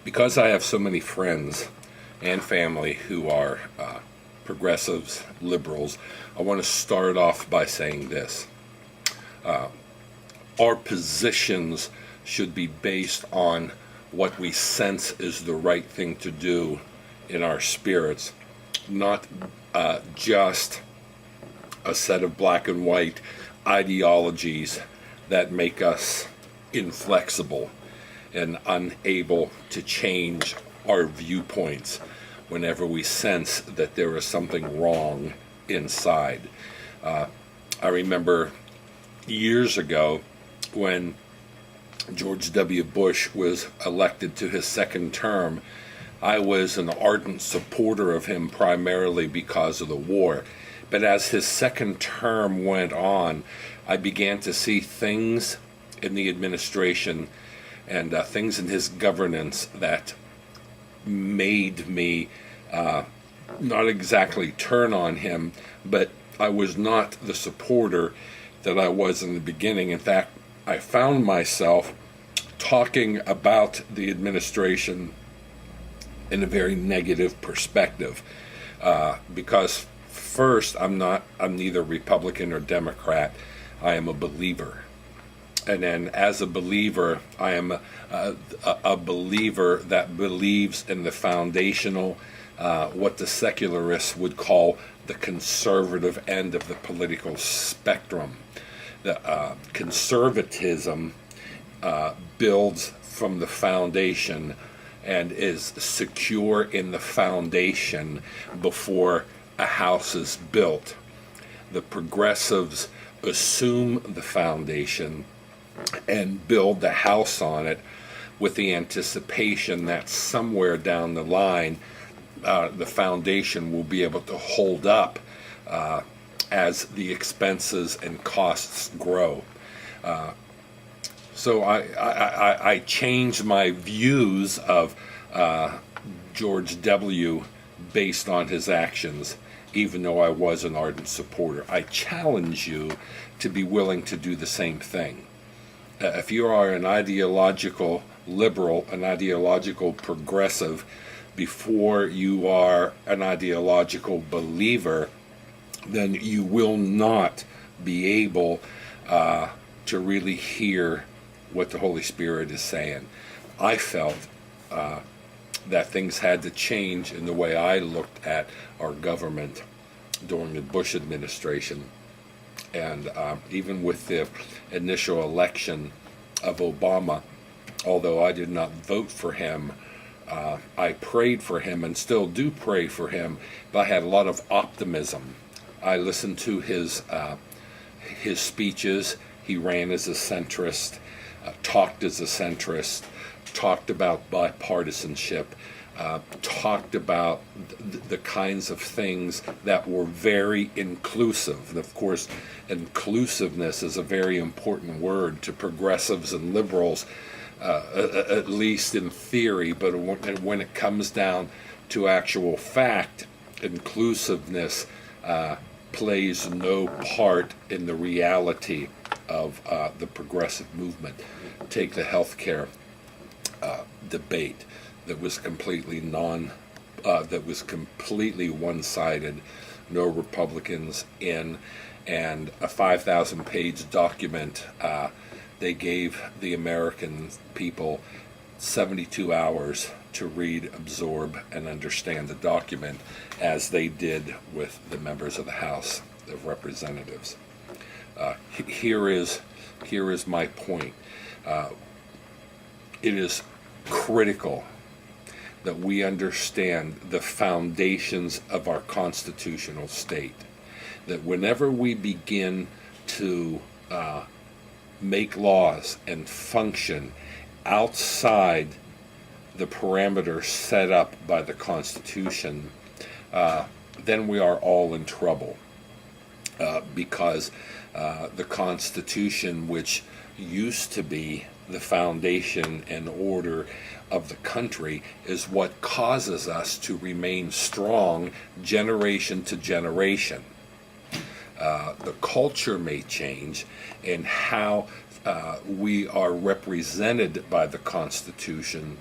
Because I have so many friends and family who are progressives, liberals, I want to start off by saying this. Our positions should be based on what we sense is the right thing to do in our spirits, not just a set of black and white ideologies that make us inflexible and unable to change our viewpoints whenever we sense that there is something wrong inside. I remember years ago when George W. Bush was elected to his second term. I was an ardent supporter of him primarily because of the war. But as his second term went on, I began to see things in the administration and things in his governance that made me not exactly turn on him, but I was not the supporter that I was in the beginning. In fact, I found myself talking about the administration in a very negative perspective, because first, I'm neither Republican or Democrat. I am a believer. And then as a believer, I am a believer that believes in the foundational, what the secularists would call the conservative end of the political spectrum. The conservatism builds from the foundation and is secure in the foundation before a house is built. The progressives assume the foundation and build the house on it with the anticipation that somewhere down the line the foundation will be able to hold up as the expenses and costs grow. So I changed my views of George W. based on his actions, even though I was an ardent supporter. I challenge you to be willing to do the same thing. If you are an ideological liberal, an ideological progressive, before you are an ideological believer, then you will not be able to really hear what the Holy Spirit is saying. I felt that things had to change in the way I looked at our government during the Bush administration. And even with the initial election of Obama, although I did not vote for him, I prayed for him and still do pray for him, but I had a lot of optimism. I listened to his speeches. He ran as a centrist, talked as a centrist, talked about bipartisanship, talked about the kinds of things that were very inclusive. And of course, inclusiveness is a very important word to progressives and liberals, at least in theory, but when it comes down to actual fact, inclusiveness plays no part in the reality of the progressive movement. Take the healthcare debate that was completely one-sided, no Republicans in, and a 5,000-page document. They gave the American people 72 hours to read, absorb, and understand the document, as they did with the members of the House of Representatives. Here is my point. It is critical that we understand the foundations of our constitutional state. That whenever we begin to make laws and function outside the parameters set up by the Constitution, then we are all in trouble. Because the Constitution, which used to be the foundation and order of the country, is what causes us to remain strong generation to generation. The culture may change, and how we are represented by the Constitution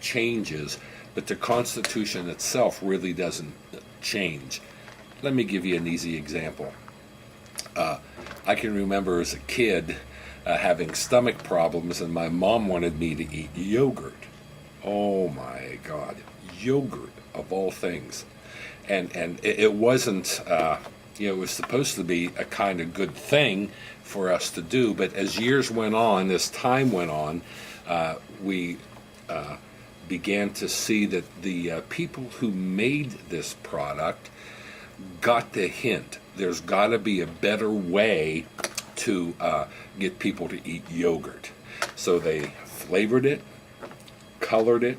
changes, but the Constitution itself really doesn't change. Let me give you an easy example. I can remember as a kid having stomach problems, and my mom wanted me to eat yogurt. Oh my God, yogurt of all things. And it wasn't, it was supposed to be a kind of good thing for us to do, but as years went on, as time went on, we began to see that the people who made this product got the hint. There's got to be a better way to get people to eat yogurt. So they flavored it, colored it,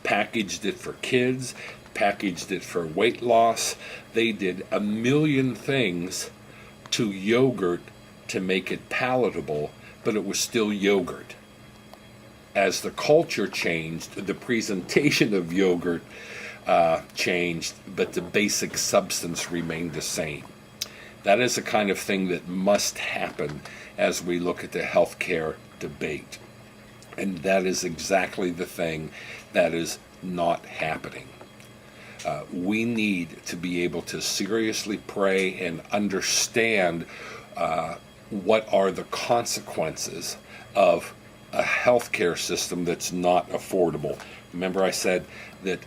packaged it for kids, packaged it for weight loss. They did a million things to yogurt to make it palatable, but it was still yogurt. As the culture changed, the presentation of yogurt changed, but the basic substance remained the same. That is the kind of thing that must happen as we look at the healthcare debate. And that is exactly the thing that is not happening. We need to be able to seriously pray and understand what are the consequences of a healthcare system that's not affordable. Remember I said that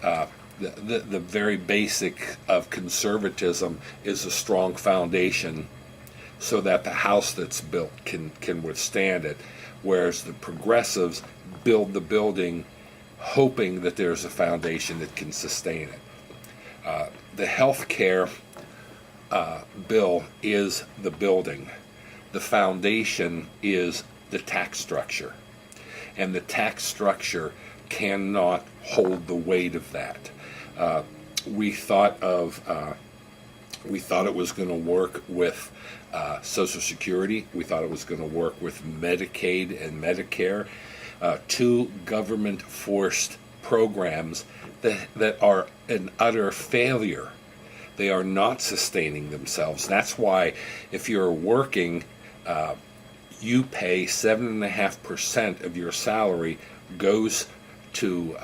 the very basic of conservatism is a strong foundation so that the house that's built can withstand it, whereas the progressives build the building hoping that there's a foundation that can sustain it. The health care bill is the building. The foundation is the tax structure. And the tax structure cannot hold the weight of that. We thought it was going to work with Social Security. We thought it was going to work with Medicaid and Medicare, two government-forced programs that are an utter failure. They are not sustaining themselves. That's why if you're working, you pay 7.5% of your salary goes to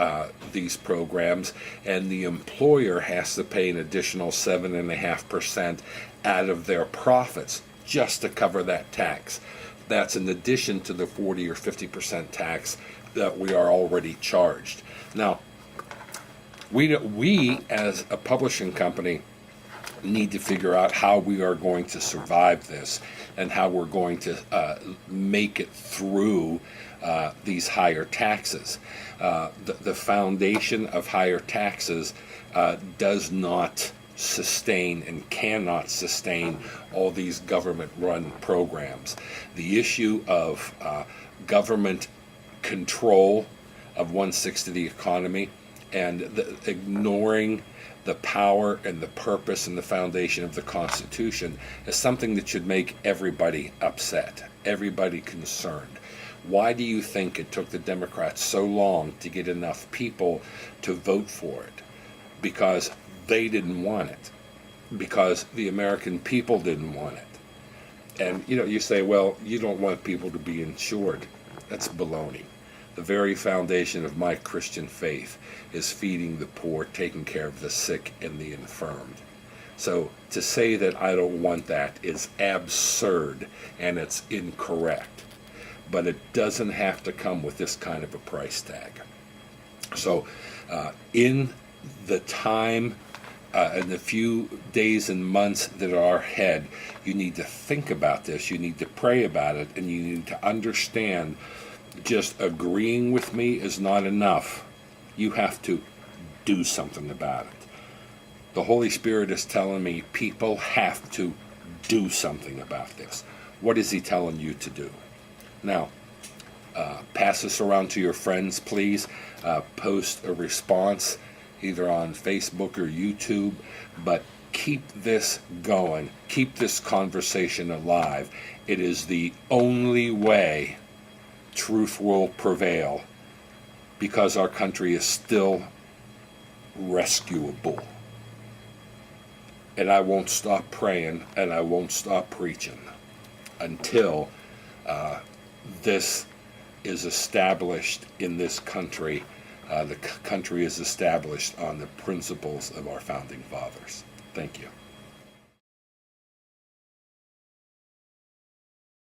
these programs, and the employer has to pay an additional 7.5% out of their profits just to cover that tax. That's in addition to the 40 or 50% tax that we are already charged. Now, we as a publishing company need to figure out how we are going to survive this and how we're going to make it through these higher taxes. The foundation of higher taxes does not sustain and cannot sustain all these government-run programs. The issue of government control of 1/6 of the economy and ignoring the power and the purpose and the foundation of the Constitution is something that should make everybody upset, everybody concerned. Why do you think it took the Democrats so long to get enough people to vote for it? Because they didn't want it. Because the American people didn't want it. And you say, well, you don't want people to be insured. That's baloney. The very foundation of my Christian faith is feeding the poor, taking care of the sick and the infirmed. So to say that I don't want that is absurd and it's incorrect. But it doesn't have to come with this kind of a price tag. So in the time, in the few days and months that are ahead, you need to think about this, you need to pray about it, and you need to understand just agreeing with me is not enough. You have to do something about it. The Holy Spirit is telling me people have to do something about this. What is He telling you to do? Now, pass this around to your friends, please. Post a response either on Facebook or YouTube, but keep this going. Keep this conversation alive. It is the only way truth will prevail, because our country is still rescuable. And I won't stop praying and I won't stop preaching until this is established in this country the country is established on the principles of our founding fathers. Thank you.